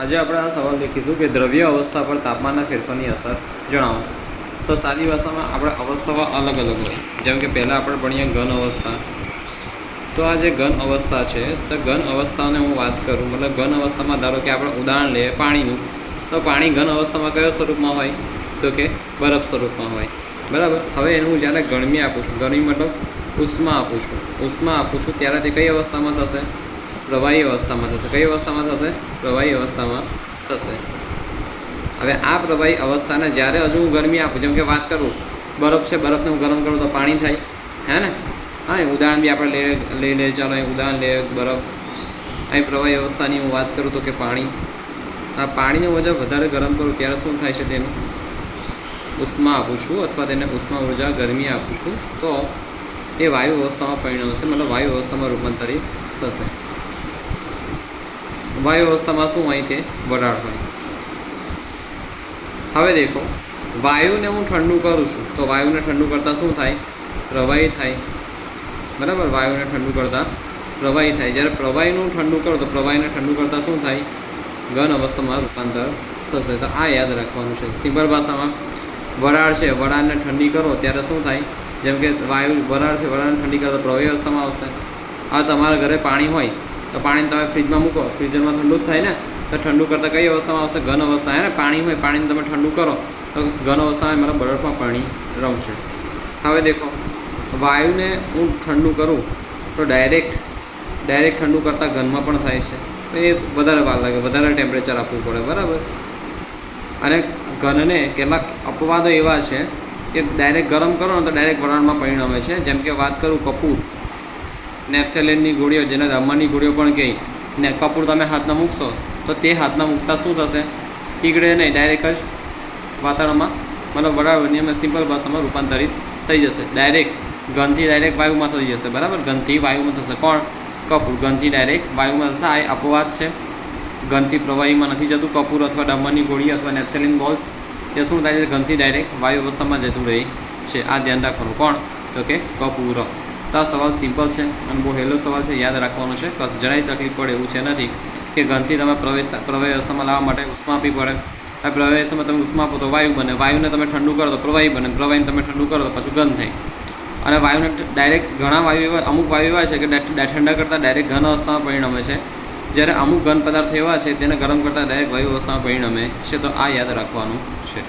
આજે આપણે આ સવાલ લખીશું કે દ્રવ્ય અવસ્થા પર તાપમાનના ફેરફારની અસર જણાવો. તો સાદી ભાષામાં આપણે અવસ્થાઓ અલગ અલગ હોય. જેમ કે પહેલાં આપણે ભણીએ ઘન અવસ્થા. તો આ જે ઘન અવસ્થા છે તો ઘન અવસ્થાને હું વાત કરું, મતલબ ઘન અવસ્થામાં ધારો કે આપણે ઉદાહરણ લઈએ પાણીનું. તો પાણી ઘન અવસ્થામાં કયો સ્વરૂપમાં હોય? તો કે બરફ સ્વરૂપમાં હોય. બરાબર. હવે એનું જ્યારે ગરમી આપું છું, ગરમી મતલબ ઉષ્મા આપું છું, ઉષ્મા આપું છું ત્યારે તે કઈ અવસ્થામાં થશે? પ્રવાહી અવસ્થામાં થશે. કઈ અવસ્થામાં થશે? પ્રવાહી અવસ્થામાં થશે. હવે આ પ્રવાહી અવસ્થાને જ્યારે હજુ હું ગરમી આપું, જેમ કે વાત કરું બરફ છે, બરફને હું ગરમ કરું તો પાણી થાય, હે ને? હા, એ ઉદાહરણ બી આપણે લઈ લઈએ. ચાલો અહીં ઉદાહરણ લઈએ બરફ. અહીં પ્રવાહી અવસ્થાની હું વાત કરું તો કે પાણી. આ પાણીને વજન વધારે ગરમ કરું ત્યારે શું થાય છે? તેનું ઉષ્મા આપું છું અથવા તેને ઉષ્મા ઉર્જા ગરમી આપું છું તો તે વાયુ અવસ્થામાં પરિણમશે, મતલબ વાયુ અવસ્થામાં રૂપાંતરિત થશે. વાયુ અવસ્થામાં શું હોય? તે વરાળ હોય. હવે દેખો, વાયુને હું ઠંડુ કરું છું તો વાયુને ઠંડુ કરતાં શું થાય? પ્રવાહી થાય. બરાબર. વાયુને ઠંડુ કરતાં પ્રવાહી થાય. જ્યારે પ્રવાહીનું ઠંડુ કરો તો પ્રવાહીને ઠંડુ કરતાં શું થાય? ઘન અવસ્થામાં રૂપાંતર થશે. તો આ યાદ રાખવાનું છે. સિમ્પલ ભાષામાં વરાળ છે, વરાળને ઠંડી કરો ત્યારે શું થાય? જેમ કે વાયુ વરાળ છે, વરાળને ઠંડી કરો તો પ્રવાહી અવસ્થામાં આવશે. આ તમારા ઘરે પાણી હોય તો પાણીને તમે ફ્રીજમાં મૂકો, ફ્રીઝરમાં ઠંડુ જ થાય ને? તો ઠંડુ કરતાં કઈ અવસ્થામાં આવશે? ઘન અવસ્થા. હે ને? પાણી હોય, પાણીને તમે ઠંડુ કરો તો ઘન અવસ્થામાં મતલબ બરફમાં પાણી રમશે. હવે દેખો, વાયુને હું ઠંડુ કરું તો ડાયરેક્ટ ઠંડુ કરતાં ઘનમાં પણ થાય છે. તો એ વધારે વાર લાગે, વધારે ટેમ્પરેચર આપવું પડે. બરાબર. અને ઘનને કેટલાક અપવાદો એવા છે કે ડાયરેક્ટ ગરમ કરો ને તો ડાયરેક્ટ વરાળમાં પરિણમે છે. જેમ કે વાત કરું કપૂર, નેપ્થેલિનની ગોળીઓ, જેને રમણની ગોળીઓ પણ કહી, ને કપૂર તમે હાથમાં મૂકશો તો તે હાથમાં મૂકતાં શું થશે? પીગળે નહીં, ડાયરેક્ટ જ વાતાવરણમાં મતલબ વરાળ બની અમે સિમ્પલ ભાષામાં રૂપાંતરિત થઈ જશે. ડાયરેક્ટ ઘનથી ડાયરેક્ટ વાયુમાં થઈ જશે. બરાબર. ઘનથી વાયુમાં થશે. કોણ? કપૂર. ઘનથી ડાયરેક્ટ વાયુમાં થશે. આ અપવાદ છે. ઘનથી પ્રવાહીમાં નથી જતું. કપૂર અથવા ડમરની ગોળી અથવા નેપ્થેલિન બોલ્સ એ શું થાય છે? ઘનથી ડાયરેક્ટ વાયુ અવસ્થામાં જતું રહે છે. આ ધ્યાન રાખવાનું. કોણ? તો કે કપૂર. તો આ સવાલ સિમ્પલ છે અને બહુ હેલો સવાલ છે, યાદ રાખવાનો છે. જરાય તકલીફ પડે એવું છે નથી કે ઘનથી તમે પ્રવાહી અવસ્થામાં લાવવા માટે ઉષ્મા આપવી પડે. આ પ્રવાહી અવસ્થામાં તમે ઉષ્મા આપો તો વાયુ બને, વાયુને તમે ઠંડુ કરો તો પ્રવાહી બને, પ્રવાહીને તમે ઠંડુ કરો તો પાછું ઘન થાય. અને વાયુને ડાયરેક્ટ ઘણા વાયુ એવા, અમુક વાયુ એવા છે કે ઠંડા કરતાં ડાયરેક્ટ ઘન અવસ્થામાં પરિણમે છે. જ્યારે અમુક ઘન પદાર્થ એવા છે તેને ગરમ કરતાં ડાયરેક્ટ વાયુ અવસ્થામાં પરિણમે છે. તો આ યાદ રાખવાનું છે.